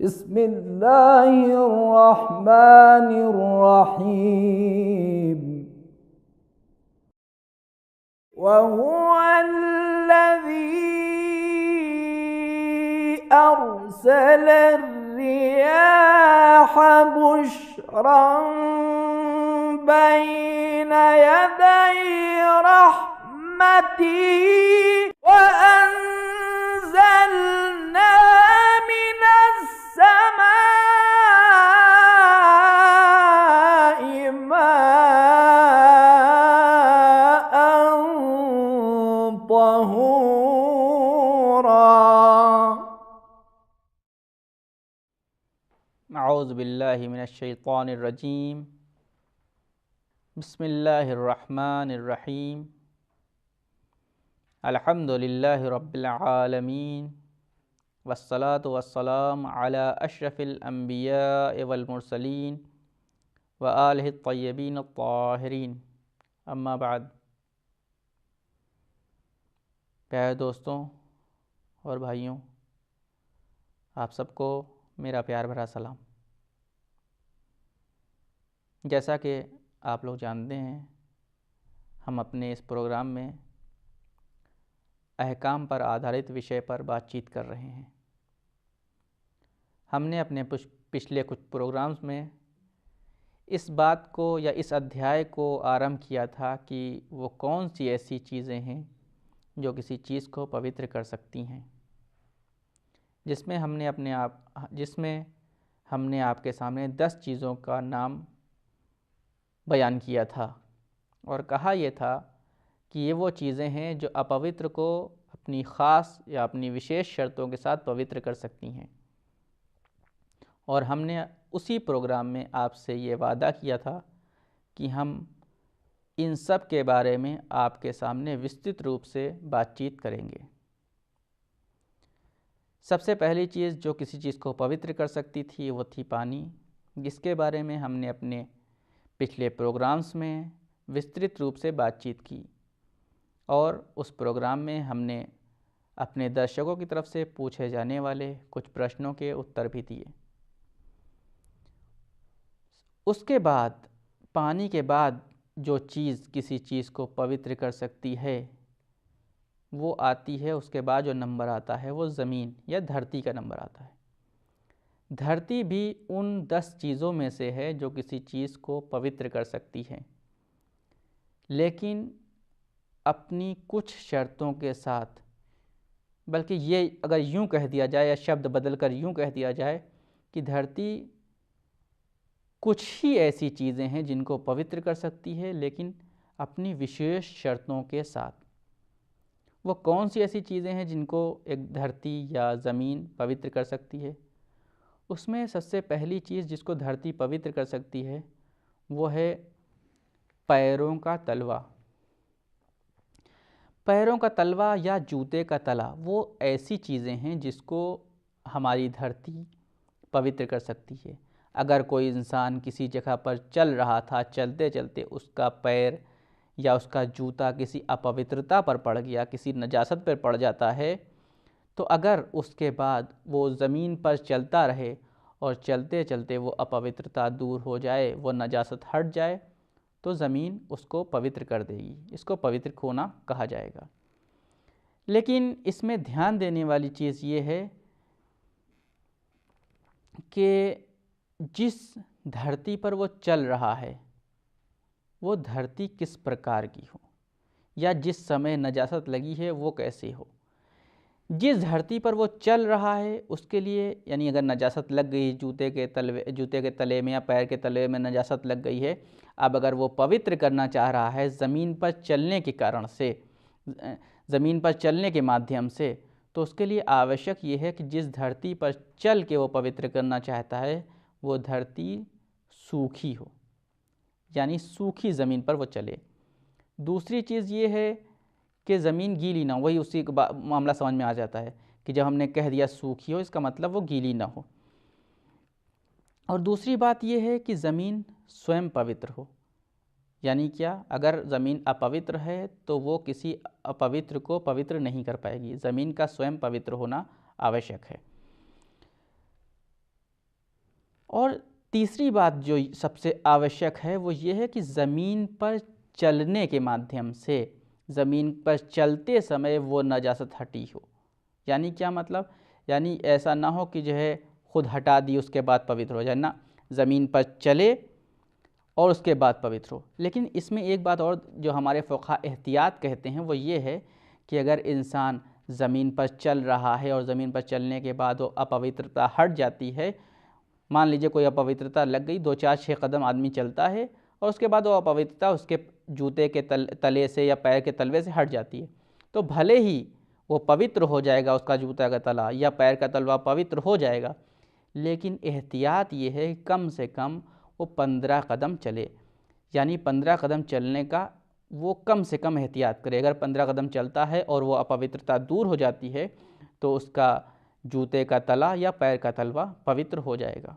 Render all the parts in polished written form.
बिस्मिल्लाहिर्रहमानिर्रहीम। वहुवल्लज़ी अर्सलर्रियाह बुश्रन बैना यदै रहमती व अंज़लना मिनस्समाइ माअन तहूरा। अऊज़ु बिल्लाहि मिनश्शैतानिर्रजीम। बिस्मिल्लाहिर्रहमानिर्रहीम। अल्हम्दुलिल्लाहि रब्बिल आलमीन वस्सलातु वस्सलामु अला अशरफिल अंबियाइ वल मुरसलीन व आलिहि तय्यबीन अत्ताहिरीन। अम्मा बाद। प्यारे दोस्तों और भाइयों, आप सबको मेरा प्यार भरा सलाम। जैसा कि आप लोग जानते हैं, हम अपने इस प्रोग्राम में अहकाम पर आधारित विषय पर बातचीत कर रहे हैं। हमने अपने पिछले कुछ प्रोग्राम्स में इस बात को या इस अध्याय को आरंभ किया था कि वो कौन सी ऐसी चीज़ें हैं जो किसी चीज़ को पवित्र कर सकती हैं, जिसमें हमने आपके सामने 10 चीज़ों का नाम बयान किया था और कहा यह था कि ये वो चीज़ें हैं जो अपवित्र को अपनी ख़ास या अपनी विशेष शर्तों के साथ पवित्र कर सकती हैं। और हमने उसी प्रोग्राम में आपसे ये वादा किया था कि हम इन सब के बारे में आपके सामने विस्तृत रूप से बातचीत करेंगे। सबसे पहली चीज़ जो किसी चीज़ को पवित्र कर सकती थी वो थी पानी, जिसके बारे में हमने अपने पिछले प्रोग्राम्स में विस्तृत रूप से बातचीत की और उस प्रोग्राम में हमने अपने दर्शकों की तरफ से पूछे जाने वाले कुछ प्रश्नों के उत्तर भी दिए। उसके बाद पानी के बाद जो चीज़ किसी चीज़ को पवित्र कर सकती है वो आती है, उसके बाद जो नंबर आता है वो ज़मीन या धरती का नंबर आता है। धरती भी उन 10 चीज़ों में से है जो किसी चीज़ को पवित्र कर सकती है, लेकिन अपनी कुछ शर्तों के साथ। बल्कि ये अगर यूँ कह दिया जाए या शब्द बदल कर यूँ कह दिया जाए कि धरती कुछ ही ऐसी चीज़ें हैं जिनको पवित्र कर सकती है, लेकिन अपनी विशेष शर्तों के साथ। वो कौन सी ऐसी चीज़ें हैं जिनको एक धरती या ज़मीन पवित्र कर सकती है? उसमें सबसे पहली चीज़ जिसको धरती पवित्र कर सकती है वो है पैरों का तलवा। पैरों का तलवा या जूते का तला वो ऐसी चीज़ें हैं जिसको हमारी धरती पवित्र कर सकती है। अगर कोई इंसान किसी जगह पर चल रहा था, चलते चलते उसका पैर या उसका जूता किसी अपवित्रता पर पड़ गया, किसी नजासत पर पड़ जाता है, तो अगर उसके बाद वो ज़मीन पर चलता रहे और चलते चलते वो अपवित्रता दूर हो जाए, वो नजासत हट जाए, तो ज़मीन उसको पवित्र कर देगी। इसको पवित्र होना कहा जाएगा। लेकिन इसमें ध्यान देने वाली चीज़ ये है कि जिस धरती पर वो चल रहा है वो धरती किस प्रकार की हो, या जिस समय नजासत लगी है वो कैसे हो। जिस धरती पर वो चल रहा है उसके लिए, यानी अगर नजासत लग गई, जूते के तले में या पैर के तले में नजासत लग गई है, अब अगर वो पवित्र करना चाह रहा है ज़मीन पर चलने के कारण से, ज़मीन पर चलने के माध्यम से, तो उसके लिए आवश्यक ये है कि जिस धरती पर चल के वो पवित्र करना चाहता है वो धरती सूखी हो, यानी सूखी ज़मीन पर वो चले। दूसरी चीज़ ये है कि ज़मीन गीली ना हो। वही उसी का मामला समझ में आ जाता है कि जब हमने कह दिया सूखी हो, इसका मतलब वो गीली ना हो। और दूसरी बात ये है कि ज़मीन स्वयं पवित्र हो। यानी क्या, अगर ज़मीन अपवित्र है तो वो किसी अपवित्र को पवित्र नहीं कर पाएगी। ज़मीन का स्वयं पवित्र होना आवश्यक है। और तीसरी बात जो सबसे आवश्यक है वो ये है कि ज़मीन पर चलने के माध्यम से, ज़मीन पर चलते समय वो नजासत हटी हो। यानी क्या मतलब, यानी ऐसा ना हो कि जो है खुद हटा दी उसके बाद पवित्र हो जाए, ना, ज़मीन पर चले और उसके बाद पवित्र हो। लेकिन इसमें एक बात और जो हमारे फ़ुक़हा एहतियात कहते हैं वो ये है कि अगर इंसान ज़मीन पर चल रहा है और ज़मीन पर चलने के बाद वो अपवित्रता हट जाती है, मान लीजिए कोई अपवित्रता लग गई, 2-4-6 कदम आदमी चलता है और उसके बाद वो अपवित्रता उसके जूते के तले से या पैर के तलवे से हट जाती है, तो भले ही वो पवित्र हो जाएगा, उसका जूता का तला या पैर का तलवा पवित्र हो जाएगा, लेकिन एहतियात ये है कि कम से कम वो 15 कदम चले। यानी 15 कदम चलने का वो कम से कम एहतियात करे। अगर 15 कदम चलता है और वो अपवित्रता दूर हो जाती है तो उसका जूते का तला या पैर का तलवा पवित्र हो जाएगा।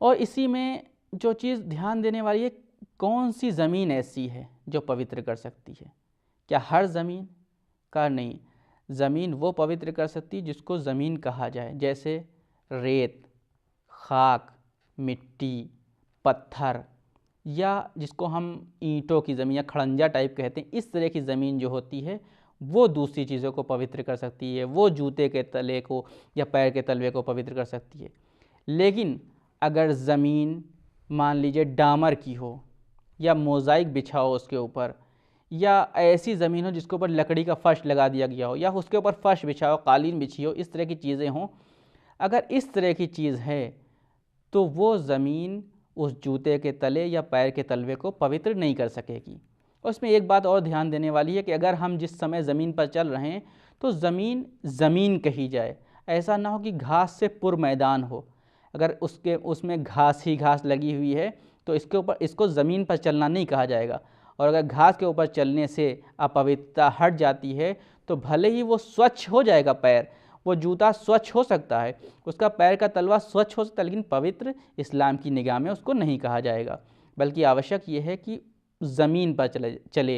और इसी में जो चीज़ ध्यान देने वाली है, कौन सी ज़मीन ऐसी है जो पवित्र कर सकती है? क्या हर ज़मीन का? नहीं, ज़मीन वो पवित्र कर सकती है जिसको ज़मीन कहा जाए, जैसे रेत, खाक, मिट्टी, पत्थर, या जिसको हम ईंटों की ज़मीन या खड़ंजा टाइप कहते हैं, इस तरह की ज़मीन जो होती है वो दूसरी चीज़ों को पवित्र कर सकती है, वो जूते के तले को या पैर के तलवे को पवित्र कर सकती है। लेकिन अगर ज़मीन मान लीजिए डामर की हो या मोज़ाइक बिछा हो उसके ऊपर, या ऐसी ज़मीन हो जिसके ऊपर लकड़ी का फ़र्श लगा दिया गया हो या उसके ऊपर फ़र्श बिछा हो, कालीन बिछी हो, इस तरह की चीज़ें हों, अगर इस तरह की चीज़ है तो वो ज़मीन उस जूते के तले या पैर के तलवे को पवित्र नहीं कर सकेगी। और उसमें एक बात और ध्यान देने वाली है कि अगर हम जिस समय ज़मीन पर चल रहे हैं तो ज़मीन ज़मीन कही जाए, ऐसा ना हो कि घास से पुर मैदान हो। अगर उसमें घास ही घास लगी हुई है तो इसको ज़मीन पर चलना नहीं कहा जाएगा। और अगर घास के ऊपर चलने से अपवित्रता हट जाती है तो भले ही वो स्वच्छ हो जाएगा पैर, वो जूता स्वच्छ हो सकता है, उसका पैर का तलवा स्वच्छ हो सकता है, लेकिन पवित्र इस्लाम की निगाह में उसको नहीं कहा जाएगा, बल्कि आवश्यक ये है कि ज़मीन पर चले।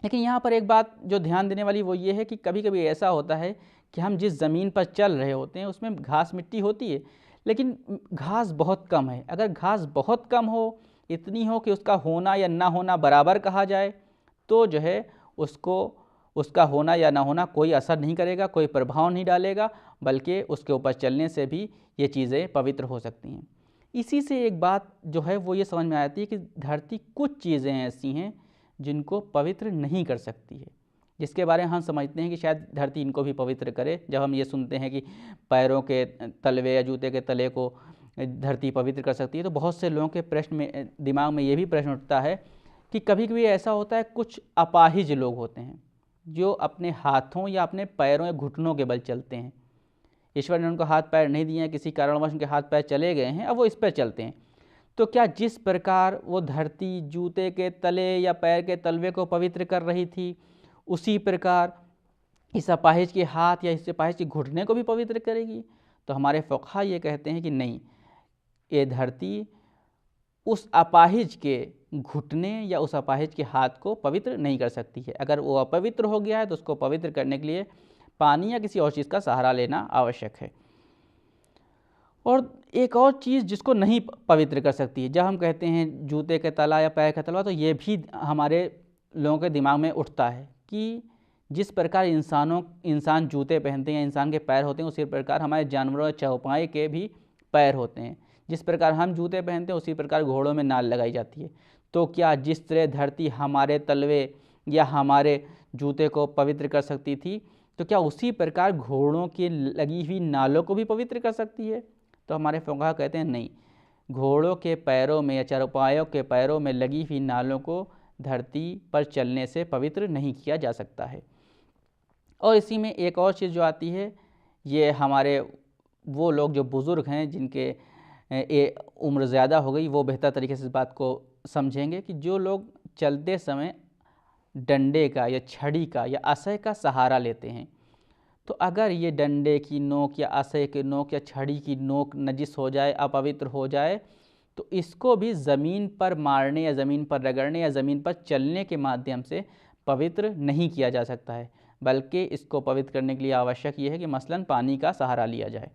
लेकिन यहाँ पर एक बात जो ध्यान देने वाली वो ये है कि कभी कभी ऐसा होता है कि हम जिस ज़मीन पर चल रहे होते हैं उसमें घास मिट्टी होती है, लेकिन घास बहुत कम है। अगर घास बहुत कम हो, इतनी हो कि उसका होना या ना होना बराबर कहा जाए, तो जो है उसका होना या ना होना कोई असर नहीं करेगा, कोई प्रभाव नहीं डालेगा, बल्कि उसके ऊपर चलने से भी ये चीज़ें पवित्र हो सकती हैं। इसी से एक बात जो है वो ये समझ में आती है कि धरती कुछ चीज़ें ऐसी हैं जिनको पवित्र नहीं कर सकती है, जिसके बारे में हम समझते हैं कि शायद धरती इनको भी पवित्र करे। जब हम ये सुनते हैं कि पैरों के तलवे या जूते के तले को धरती पवित्र कर सकती है, तो बहुत से लोगों के प्रश्न में, दिमाग में ये भी प्रश्न उठता है कि कभी कभी ऐसा होता है, कुछ अपाहिज लोग होते हैं जो अपने हाथों या अपने पैरों या घुटनों के बल चलते हैं। ईश्वर ने उनको हाथ पैर नहीं दिए हैं, किसी कारणवश उनके हाथ पैर चले गए हैं, अब वो इस पर चलते हैं। तो क्या जिस प्रकार वो धरती जूते के तले या पैर के तलवे को पवित्र कर रही थी, उसी प्रकार इस अपाहिज के हाथ या इस अपाहिज के घुटने को भी पवित्र करेगी? तो हमारे फ़ुक़हा ये कहते हैं कि नहीं, ये धरती उस अपाहिज के घुटने या उस अपाहिज के हाथ को पवित्र नहीं कर सकती है। अगर वो अपवित्र हो गया है तो उसको पवित्र करने के लिए पानी या किसी और चीज़ का सहारा लेना आवश्यक है। और एक और चीज़ जिसको नहीं पवित्र कर सकती है, जब हम कहते हैं जूते के तला या पैर का तलवा, तो ये भी हमारे लोगों के दिमाग में उठता है कि जिस प्रकार इंसान जूते पहनते हैं या इंसान के पैर होते हैं, उसी प्रकार हमारे जानवरों चौपाई के भी पैर होते हैं। जिस प्रकार हम जूते पहनते हैं उसी प्रकार घोड़ों में नाल लगाई जाती है। तो क्या जिस तरह धरती हमारे तलवे या हमारे जूते को पवित्र कर सकती थी, तो क्या उसी प्रकार घोड़ों की लगी हुई नालों को भी पवित्र कर सकती है? तो हमारे फ़ुक़हा कहते हैं नहीं, घोड़ों के पैरों में या चरपायों के पैरों में लगी हुई नालों को धरती पर चलने से पवित्र नहीं किया जा सकता है। और इसी में एक और चीज़ जो आती है, ये हमारे वो लोग जो बुज़ुर्ग हैं जिनके उम्र ज़्यादा हो गई, वो बेहतर तरीके से इस बात को समझेंगे कि जो लोग चलते समय डंडे का या छड़ी का या असह का सहारा लेते हैं, तो अगर ये डंडे की नोक या आसे की नोक या छड़ी की नोक नजिस हो जाए, अपवित्र हो जाए, तो इसको भी ज़मीन पर मारने या ज़मीन पर रगड़ने या ज़मीन पर चलने के माध्यम से पवित्र नहीं किया जा सकता है, बल्कि इसको पवित्र करने के लिए आवश्यक ये है कि मसलन पानी का सहारा लिया जाए।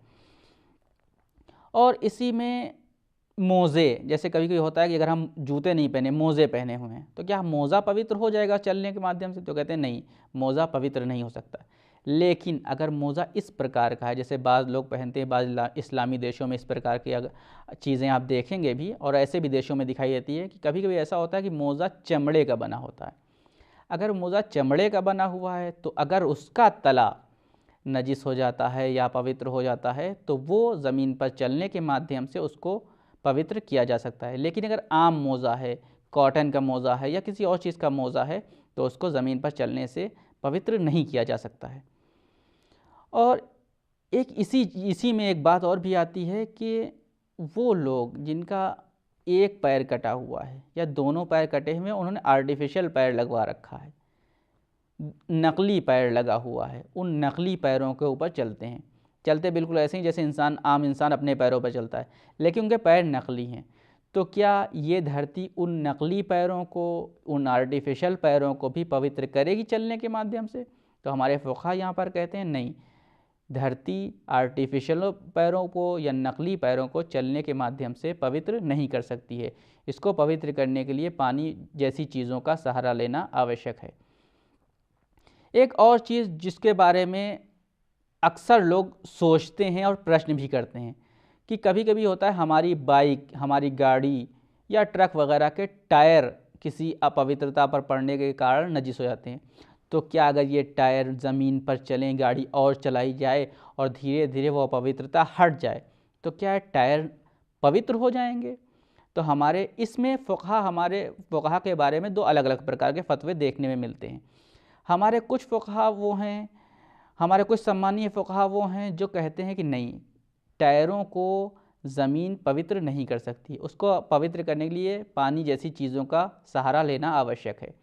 और इसी में मोज़े, जैसे कभी कभी होता है कि अगर हम जूते नहीं पहने, मोज़े पहने हुए हैं, तो क्या मोज़ा पवित्र हो जाएगा चलने के माध्यम से? तो कहते हैं नहीं, मोज़ा पवित्र नहीं हो सकता। लेकिन अगर मोज़ा इस प्रकार का है, जैसे बाज़ लोग पहनते हैं, बाज़ इस्लामी देशों में इस प्रकार की अगर चीज़ें आप देखेंगे भी, और ऐसे भी देशों में दिखाई देती है कि कभी कभी ऐसा होता है कि मोज़ा चमड़े का बना होता है। अगर मोज़ा चमड़े का बना हुआ है तो अगर उसका तला नजिस हो जाता है या पवित्र हो जाता है तो वो ज़मीन पर चलने के माध्यम से उसको पवित्र किया जा सकता है। लेकिन अगर आम मोज़ा है, कॉटन का मोज़ा है या किसी और चीज़ का मोज़ा है, तो उसको ज़मीन पर चलने से पवित्र नहीं किया जा सकता है। और एक इसी में एक बात और भी आती है कि वो लोग जिनका एक पैर कटा हुआ है या दोनों पैर कटे हुए हैं, उन्होंने आर्टिफिशियल पैर लगवा रखा है, नकली पैर लगा हुआ है, उन नकली पैरों के ऊपर चलते हैं, चलते बिल्कुल ऐसे ही जैसे आम इंसान अपने पैरों पर चलता है, लेकिन उनके पैर नकली हैं। तो क्या ये धरती उन नकली पैरों को, उन आर्टिफिशियल पैरों को भी पवित्र करेगी चलने के माध्यम से? तो हमारे फ़ुक़हा यहाँ पर कहते हैं नहीं, धरती आर्टिफिशियल पैरों को या नकली पैरों को चलने के माध्यम से पवित्र नहीं कर सकती है। इसको पवित्र करने के लिए पानी जैसी चीज़ों का सहारा लेना आवश्यक है। एक और चीज़ जिसके बारे में अक्सर लोग सोचते हैं और प्रश्न भी करते हैं कि कभी कभी होता है हमारी बाइक, हमारी गाड़ी या ट्रक वगैरह के टायर किसी अपवित्रता पर पड़ने के कारण नजिस हो जाते हैं। तो क्या अगर ये टायर ज़मीन पर चलें, गाड़ी और चलाई जाए और धीरे धीरे वो अपवित्रता हट जाए, तो क्या टायर पवित्र हो जाएंगे? तो हमारे फ़ुक़हा के बारे में दो अलग अलग प्रकार के फ़तवे देखने में मिलते हैं। हमारे कुछ फ़ुक़हा वो हैं, हमारे कुछ सम्मानीय फ़ुक़हा वो हैं जो कहते हैं कि नहीं, टायरों को ज़मीन पवित्र नहीं कर सकती, उसको पवित्र करने के लिए पानी जैसी चीज़ों का सहारा लेना आवश्यक है।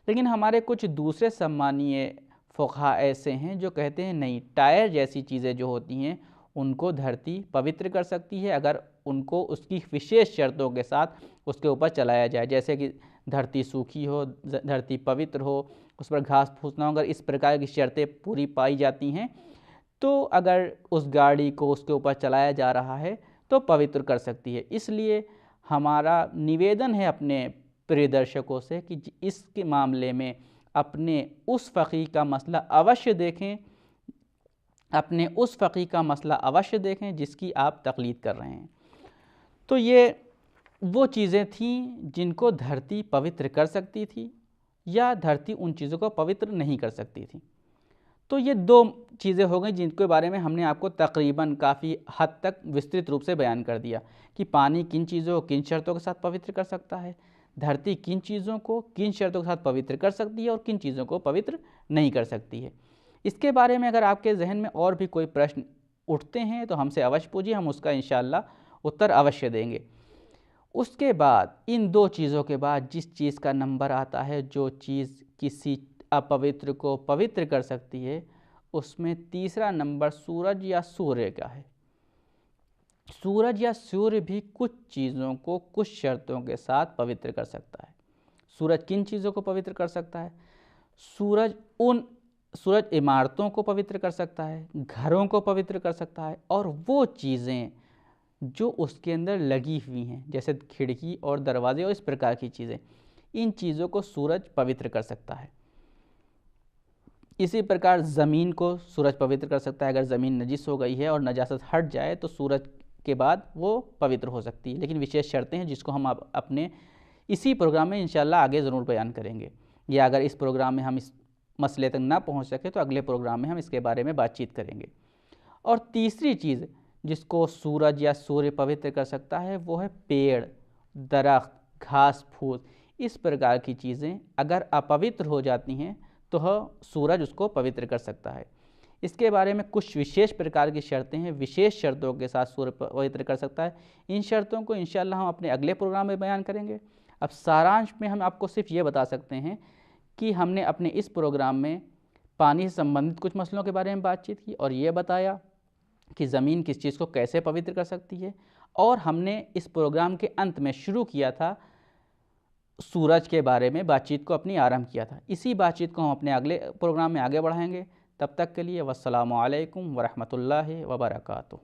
लेकिन हमारे कुछ दूसरे सम्मानीय फ़ुक़हा ऐसे हैं जो कहते हैं नहीं, टायर जैसी चीज़ें जो होती हैं उनको धरती पवित्र कर सकती है अगर उनको उसकी विशेष शर्तों के साथ उसके ऊपर चलाया जाए, जैसे कि धरती सूखी हो, धरती पवित्र हो, उस पर घास फूस ना हो। अगर इस प्रकार की शर्तें पूरी पाई जाती हैं तो अगर उस गाड़ी को उसके ऊपर चलाया जा रहा है तो पवित्र कर सकती है। इसलिए हमारा निवेदन है अपने प्रिय दर्शकों से कि इसके मामले में अपने उस फ़क़ीह का मसला अवश्य देखें, अपने उस फ़क़ीह का मसला अवश्य देखें जिसकी आप तक़लीद कर रहे हैं। तो ये वो चीज़ें थीं जिनको धरती पवित्र कर सकती थी या धरती उन चीज़ों को पवित्र नहीं कर सकती थी। तो ये दो चीज़ें हो गई जिनके बारे में हमने आपको तकरीबन काफ़ी हद तक विस्तृत रूप से बयान कर दिया कि पानी किन चीज़ों को किन शर्तों के साथ पवित्र कर सकता है, धरती किन चीज़ों को किन शर्तों के साथ पवित्र कर सकती है और किन चीज़ों को पवित्र नहीं कर सकती है। इसके बारे में अगर आपके जहन में और भी कोई प्रश्न उठते हैं तो हमसे अवश्य पूछिए, हम उसका इंशाअल्लाह उत्तर अवश्य देंगे। उसके बाद इन दो चीज़ों के बाद जिस चीज़ का नंबर आता है, जो चीज़ किसी अपवित्र को पवित्र कर सकती है, उसमें तीसरा नंबर सूरज या सूर्य का है। सूरज या सूर्य भी कुछ चीज़ों को कुछ शर्तों के साथ पवित्र कर सकता है। सूरज किन चीज़ों को पवित्र कर सकता है? सूरज इमारतों को पवित्र कर सकता है, घरों को पवित्र कर सकता है, और वो चीज़ें जो उसके अंदर लगी हुई हैं जैसे खिड़की और दरवाजे और इस प्रकार की चीज़ें, इन चीज़ों को सूरज पवित्र कर सकता है। इसी प्रकार ज़मीन को सूरज पवित्र कर सकता है। अगर ज़मीन नजिस हो गई है और नजासत हट जाए तो सूरज के बाद वो पवित्र हो सकती है, लेकिन विशेष शर्तें हैं जिसको हम अपने इसी प्रोग्राम में इंशाल्लाह आगे ज़रूर बयान करेंगे, या अगर इस प्रोग्राम में हम इस मसले तक ना पहुंच सके तो अगले प्रोग्राम में हम इसके बारे में बातचीत करेंगे। और तीसरी चीज़ जिसको सूरज या सूर्य पवित्र कर सकता है वो है पेड़, दरख्त, घास फूस, इस प्रकार की चीज़ें अगर अपवित्र हो जाती हैं तो सूरज उसको पवित्र कर सकता है। इसके बारे में कुछ विशेष प्रकार की शर्तें हैं, विशेष शर्तों के साथ सूर्य पवित्र कर सकता है। इन शर्तों को इंशाअल्लाह हम अपने अगले प्रोग्राम में बयान करेंगे। अब सारांश में हम आपको सिर्फ ये बता सकते हैं कि हमने अपने इस प्रोग्राम में पानी से संबंधित कुछ मसलों के बारे में बातचीत की और ये बताया कि ज़मीन किस चीज़ को कैसे पवित्र कर सकती है। और हमने इस प्रोग्राम के अंत में शुरू किया था सूरज के बारे में बातचीत को अपनी आरंभ किया था। इसी बातचीत को हम अपने अगले प्रोग्राम में आगे बढ़ाएंगे। तब तक के लिए वस्सलामु अलैकुम वरहमतुल्लाहि वबरकातुहू।